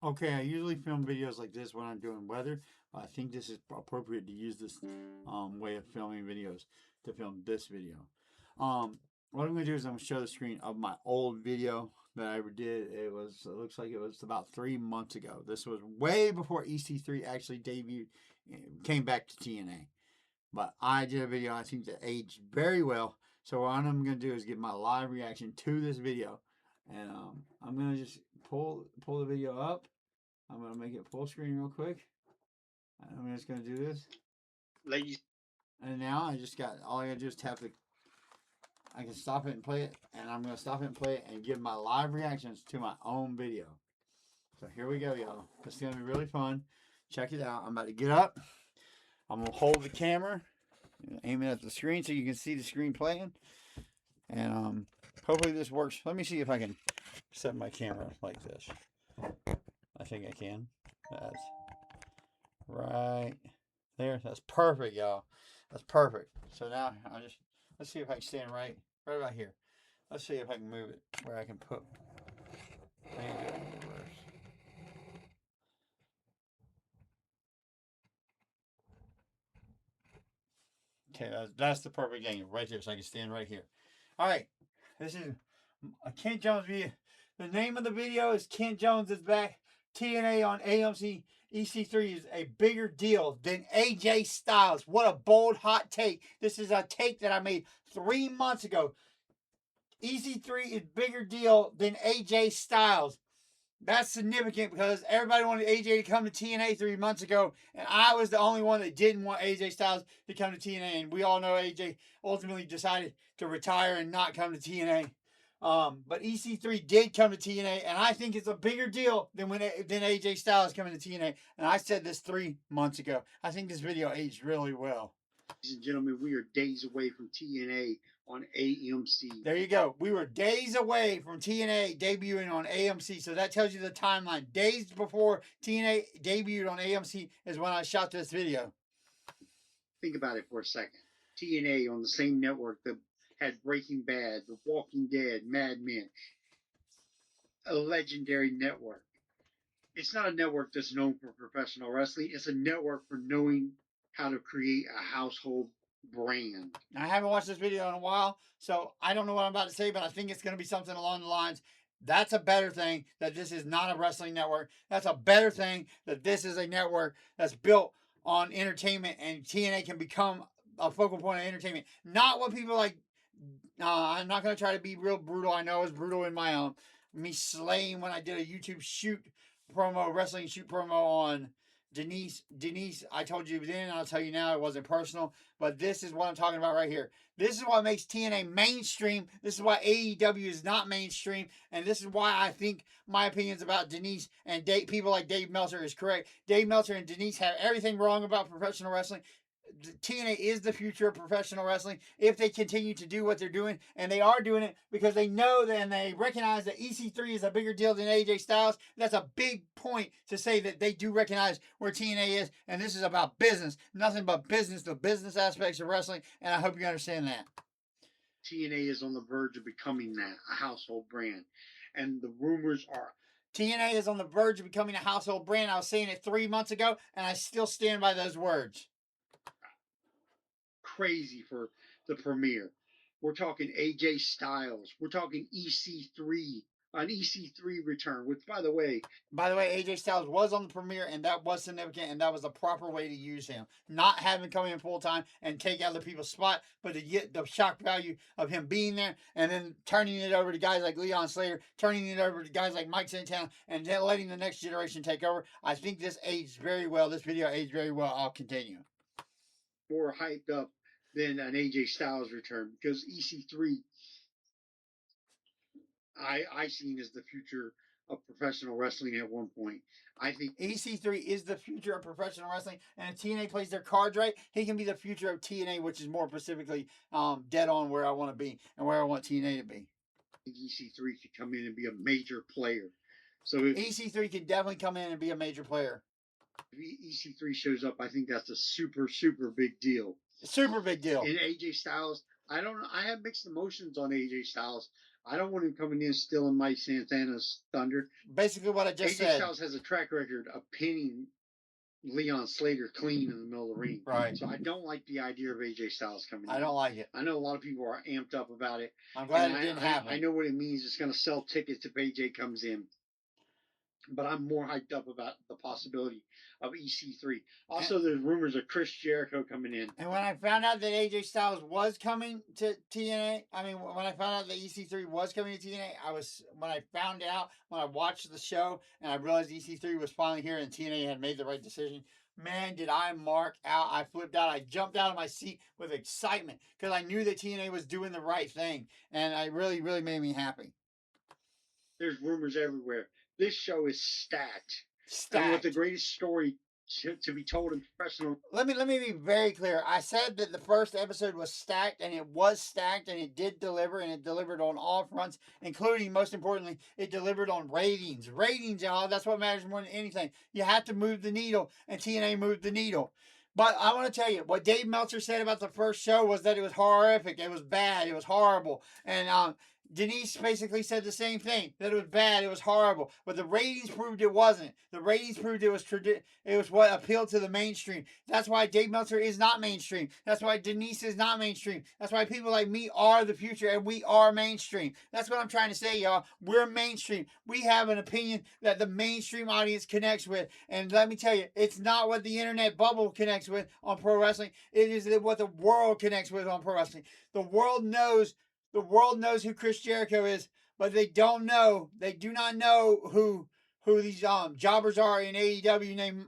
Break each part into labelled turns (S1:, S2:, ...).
S1: Okay, I usually film videos like this when I'm doing weather. I think this is appropriate to use this way of filming videos to film this video. What I'm going to do is I'm going to show the screen of my old video that I ever did. It looks like it was about 3 months ago. This was way before EC3 actually debuted, came back to TNA. But I did a video I think that aged very well. So what I'm going to do is give my live reaction to this video. And I'm going to just pull the video up. I'm gonna make it full screen real quick. I'm just gonna do this.
S2: Ladies,
S1: And now I just got all I gotta do is tap the. I can stop it and play it, and I'm gonna stop it and play it and give my live reactions to my own video. So here we go, y'all. It's gonna be really fun. Check it out. I'm about to get up. I'm gonna hold the camera, aim it at the screen so you can see the screen playing, and hopefully this works. Let me see if I can set my camera like this. I think I can. That's right there. That's perfect, y'all. That's perfect. So now I just let's see if I can stand right about here. Let's see if I can move it where I can put. Okay, that's the perfect angle right there, so I can stand right here. All right, this is a Kent Jones video. The name of the video is Kent Jones is back. TNA on AMC EC3 is a bigger deal than AJ Styles. What a bold, hot take. This is a take that I made 3 months ago. EC3 is bigger deal than AJ Styles. That's significant because everybody wanted AJ to come to TNA 3 months ago, and I was the only one that didn't want AJ Styles to come to TNA. And we all know AJ ultimately decided to retire and not come to TNA. But EC3 did come to TNA, and I think it's a bigger deal than AJ Styles coming to TNA. And I said this 3 months ago. I think this video aged really well.
S2: ladies and gentlemen, we are days away from TNA on AMC.
S1: There you go. We were days away from TNA debuting on AMC, so that tells you the timeline. Days before TNA debuted on AMC is when I shot this video.
S2: Think about it for a second. TNA on the same network that had Breaking Bad, The Walking Dead, Mad Men, a legendary network. It's not a network that's known for professional wrestling. It's a network for knowing how to create a household brand.
S1: I haven't watched this video in a while, so I don't know what I'm about to say, but I think it's going to be something along the lines. That's a better thing that this is not a wrestling network. That's a better thing that this is a network that's built on entertainment, and TNA can become a focal point of entertainment. Not what people like. I'm not going to try to be real brutal. I know I was brutal in my own me slaying when I did a YouTube wrestling shoot promo on Denise, I told you then, and I'll tell you now, it wasn't personal, but this is what I'm talking about right here. This is what makes TNA mainstream. This is why AEW is not mainstream, and this is why I think my opinions about Denise and people like Dave Meltzer is correct. Dave Meltzer and Denise have everything wrong about professional wrestling. TNA is the future of professional wrestling if they continue to do what they're doing, and they are doing it because they know that and they recognize that EC3 is a bigger deal than AJ Styles. That's a big point to say that they do recognize where TNA is, and this is about business, nothing but business, the business aspects of wrestling, and I hope you understand that.
S2: TNA is on the verge of becoming that, a household brand. And the rumors are
S1: TNA is on the verge of becoming a household brand. I was saying it 3 months ago, and I still stand by those words.
S2: crazy for the premiere. We're talking AJ Styles. We're talking EC3, an EC3 return, which, by the way,
S1: AJ Styles was on the premiere, and that was significant, and that was the proper way to use him. Not have him come in full time and take other people's spot, but to get the shock value of him being there, and then turning it over to guys like Leon Slater, turning it over to guys like Mike Santana, and then letting the next generation take over. I think this aged very well. This video aged very well. I'll continue.
S2: more hyped up than an AJ Styles return because EC3 I seen as the future of professional wrestling at one point. I think
S1: EC3 is the future of professional wrestling, and if TNA plays their cards right, he can be the future of TNA, which is more specifically dead on where I want to be and where I want TNA to be.
S2: EC3 could come in and be a major player. So if
S1: EC3 can definitely come in and be a major player.
S2: If EC3 shows up, I think that's a super big deal.
S1: Super big deal.
S2: And AJ Styles, I don't know. I have mixed emotions on AJ Styles. I don't want him coming in stealing Mike Santana's thunder.
S1: Basically, what I just
S2: AJ
S1: said.
S2: Styles has a track record of pinning Leon Slater clean in the middle of the ring.
S1: Right.
S2: So I don't like the idea of AJ Styles coming in.
S1: I don't like it.
S2: I know a lot of people are amped up about it.
S1: I'm glad
S2: and
S1: it didn't happen.
S2: I know what it means. It's going to sell tickets if AJ comes in. But I'm more hyped up about the possibility of EC3. Also, there's rumors of Chris Jericho coming in.
S1: And when I found out that AJ Styles was coming to TNA, I mean, when I found out that EC3 was coming to TNA, when I watched the show and I realized EC3 was finally here and TNA had made the right decision, man, did I mark out. I flipped out. I jumped out of my seat with excitement because I knew that TNA was doing the right thing. And it really, really made me happy.
S2: There's rumors everywhere. This show is stacked. And with the greatest story to be told in professional.
S1: Let me be very clear. I said that the first episode was stacked, and it was stacked, and it did deliver, and it delivered on all fronts, including, most importantly, it delivered on ratings. Ratings, y'all, that's what matters more than anything. You have to move the needle, and TNA moved the needle. But I want to tell you, what Dave Meltzer said about the first show was that it was horrific, it was bad, it was horrible, and Denise basically said the same thing, that it was bad, it was horrible, but the ratings proved it wasn't. The ratings proved it was what appealed to the mainstream. That's why Dave Meltzer is not mainstream. That's why Denise is not mainstream. That's why people like me are the future, and we are mainstream. That's what I'm trying to say, y'all. We're mainstream. We have an opinion that the mainstream audience connects with, and let me tell you, it's not what the internet bubble connects with on pro wrestling. It is what the world connects with on pro wrestling. The world knows who Chris Jericho is, but they do not know who these jobbers are in AEW named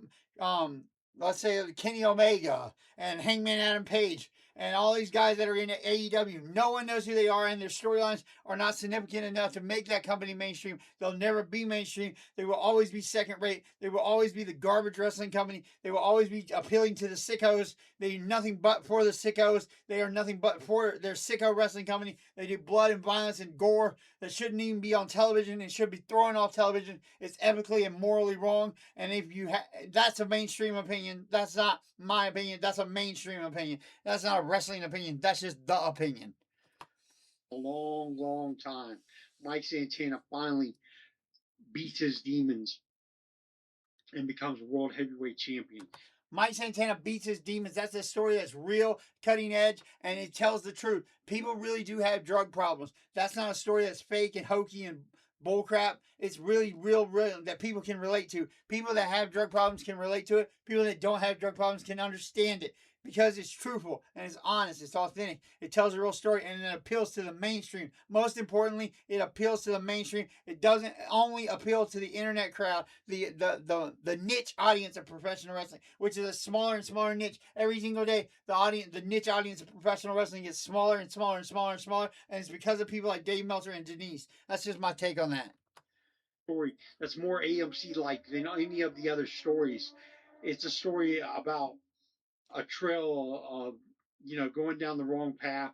S1: let's say Kenny Omega and Hangman Adam Page and all these guys that are in AEW. No one knows who they are, and their storylines are not significant enough to make that company mainstream. They'll never be mainstream. They will always be second rate. They will always be the garbage wrestling company. They will always be appealing to the sickos. They do nothing but for the sickos. They are nothing but for their sicko wrestling company. They do blood and violence and gore that shouldn't even be on television and should be thrown off television. It's ethically and morally wrong. And if you that's a mainstream opinion. That's not my opinion. That's a mainstream opinion. That's not a wrestling opinion. That's just the opinion.
S2: A long, long time. Mike Santana finally beats his demons and becomes world heavyweight champion.
S1: Mike Santana beats his demons. That's a story that's real, cutting edge, and it tells the truth. People really do have drug problems. That's not a story that's fake and hokey and bullcrap. It's really real that people can relate to. People that have drug problems can relate to it. People that don't have drug problems can understand it because it's truthful and it's honest. It's authentic. It tells a real story and it appeals to the mainstream. Most importantly, it appeals to the mainstream. It doesn't only appeal to the internet crowd, the niche audience of professional wrestling, which is a smaller and smaller niche. Every single day, the niche audience of professional wrestling gets smaller and smaller and smaller and smaller, and it's because of people like Dave Meltzer and Denise. That's just my take on that.
S2: Story that's more AMC like than any of the other stories. It's a story about a trail of going down the wrong path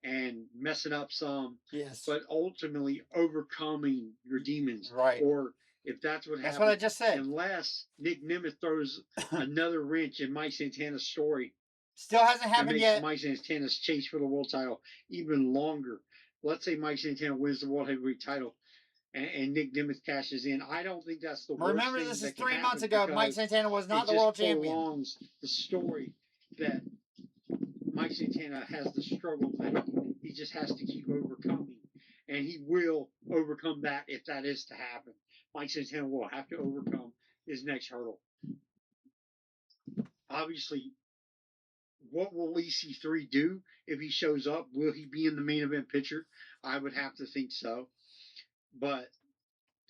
S2: and messing up some,
S1: yes,
S2: but ultimately overcoming your demons,
S1: right?
S2: Or if that's what
S1: that's
S2: happens,
S1: what I just said.
S2: Unless Nick Nemeth throws another wrench in Mike Santana's story,
S1: still hasn't happened yet.
S2: Mike Santana's chase for the world title even longer. Let's say Mike Santana wins the world heavyweight title and Nick Nemeth cashes in. I don't think that's the worst.
S1: Remember, this is 3 months ago. Mike Santana was not the world champion.
S2: It prolongs the story that Mike Santana has the struggle that he just has to keep overcoming. And he will overcome that if that is to happen. Mike Santana will have to overcome his next hurdle. Obviously, what will EC3 do if he shows up? Will he be in the main event picture? I would have to think so. But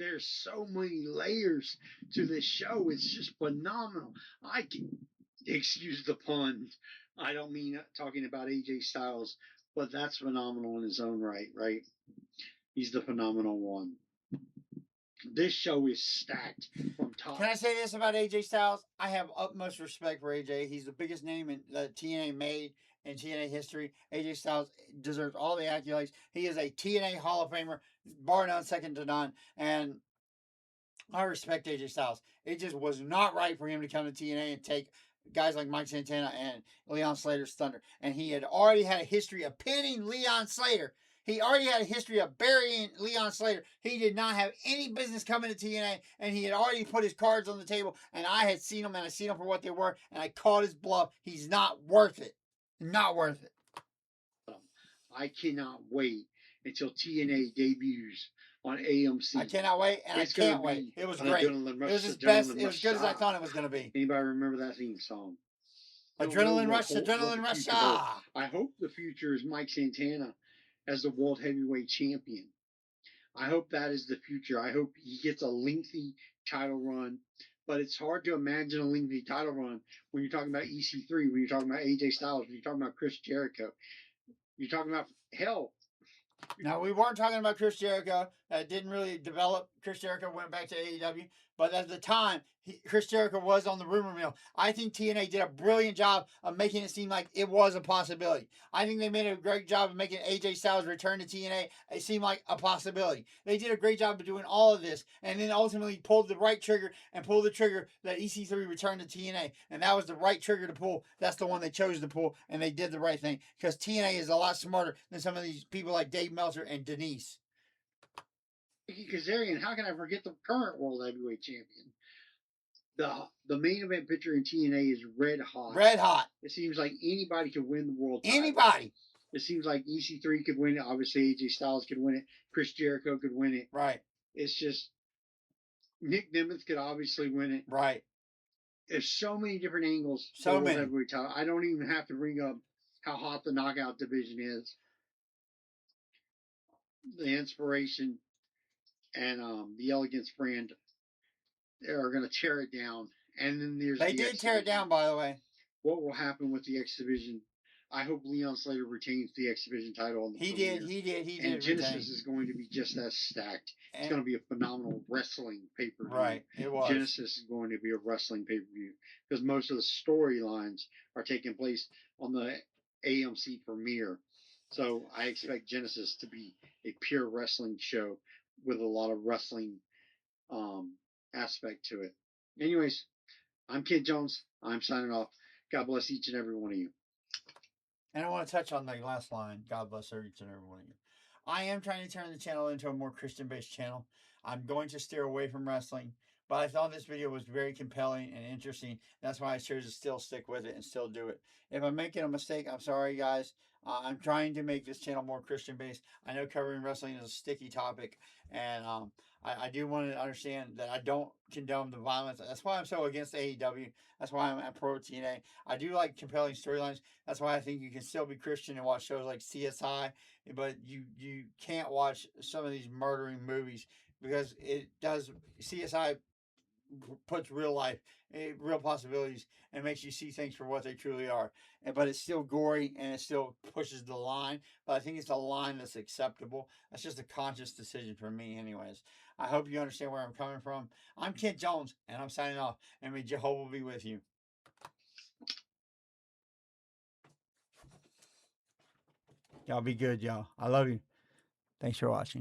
S2: there's so many layers to this show. It's just phenomenal. I can excuse the pun. I don't mean talking about AJ Styles, but that's phenomenal in his own right, right? He's the phenomenal one. This show is stacked from top.
S1: Can I say this about AJ Styles? I have utmost respect for AJ. He's the biggest name that TNA made in TNA history. AJ Styles deserves all the accolades. He is a TNA Hall of Famer, bar none, second to none. And I respect AJ Styles. It just was not right for him to come to TNA and take guys like Mike Santana and Leon Slater's thunder. And he had already had a history of pinning Leon Slater. He already had a history of burying Leon Slater. He did not have any business coming to TNA, and he had already put his cards on the table, and I had seen him, and I seen him for what they were, and I called his bluff. He's not worth it. Not worth it.
S2: I cannot wait until TNA debuts on AMC.
S1: I cannot wait, and
S2: it's
S1: I can't wait. It was great. It was his best. It was good as I thought it was going to be.
S2: Anybody remember that theme song?
S1: Adrenaline Rush, Adrenaline Rush.
S2: I hope the future is Mike Santana as the World Heavyweight Champion. I hope that is the future. I hope he gets a lengthy title run. But it's hard to imagine a lengthy title run when you're talking about EC3, when you're talking about AJ Styles, when you're talking about Chris Jericho. You're talking about, hell.
S1: Now, we weren't talking about Chris Jericho. That didn't really develop. Chris Jericho went back to AEW. But at the time, Chris Jericho was on the rumor mill. I think TNA did a brilliant job of making it seem like it was a possibility. I think they made a great job of making AJ Styles return to TNA it seem like a possibility. They did a great job of doing all of this, and then ultimately pulled the right trigger and pulled the trigger that EC3 returned to TNA. And that was the right trigger to pull. That's the one they chose to pull, and they did the right thing. Because TNA is a lot smarter than some of these people like Dave Meltzer and Denise.
S2: Kazarian, how can I forget the current World Heavyweight Champion? The main event picture in TNA is red hot.
S1: Red hot.
S2: It seems like anybody could win the world title.
S1: Anybody.
S2: It seems like EC3 could win it. Obviously, AJ Styles could win it. Chris Jericho could win it.
S1: Right.
S2: It's just Nick Nemeth could obviously win it.
S1: Right.
S2: There's so many different angles
S1: for World
S2: Heavyweight title. I don't even have to bring up how hot the knockout division is. The Inspiration and the Elegance brand are going to tear it down. And then there's
S1: they did tear it down, by the way.
S2: What will happen with the X Division? I hope Leon Slater retains the X Division title. On the
S1: he did.
S2: And Genesis is going to be just as stacked. It's going to be a phenomenal wrestling pay-per-view.
S1: Right, it was.
S2: Genesis is going to be a wrestling pay-per-view because most of the storylines are taking place on the AMC premiere. So I expect Genesis to be a pure wrestling show with a lot of wrestling aspect to it. Anyways, I'm Kid Jones. I'm signing off. God bless each and every one of you.
S1: And I want to touch on the last line. God bless each and every one of you. I am trying to turn the channel into a more Christian-based channel. I'm going to steer away from wrestling. But I thought this video was very compelling and interesting. That's why I chose to still stick with it and still do it. If I'm making a mistake, I'm sorry, guys. I'm trying to make this channel more Christian-based. I know covering wrestling is a sticky topic. And I do want to understand that I don't condone the violence. That's why I'm so against AEW. That's why I'm pro TNA. I do like compelling storylines. That's why I think you can still be Christian and watch shows like CSI. But you can't watch some of these murdering movies because it does. CSI puts real life, real possibilities, and makes you see things for what they truly are. But it's still gory and it still pushes the line. But I think it's a line that's acceptable. That's just a conscious decision for me, anyways. I hope you understand where I'm coming from. I'm Kid Jones, and I'm signing off. And may Jehovah be with you. Y'all be good, y'all. I love you. Thanks for watching.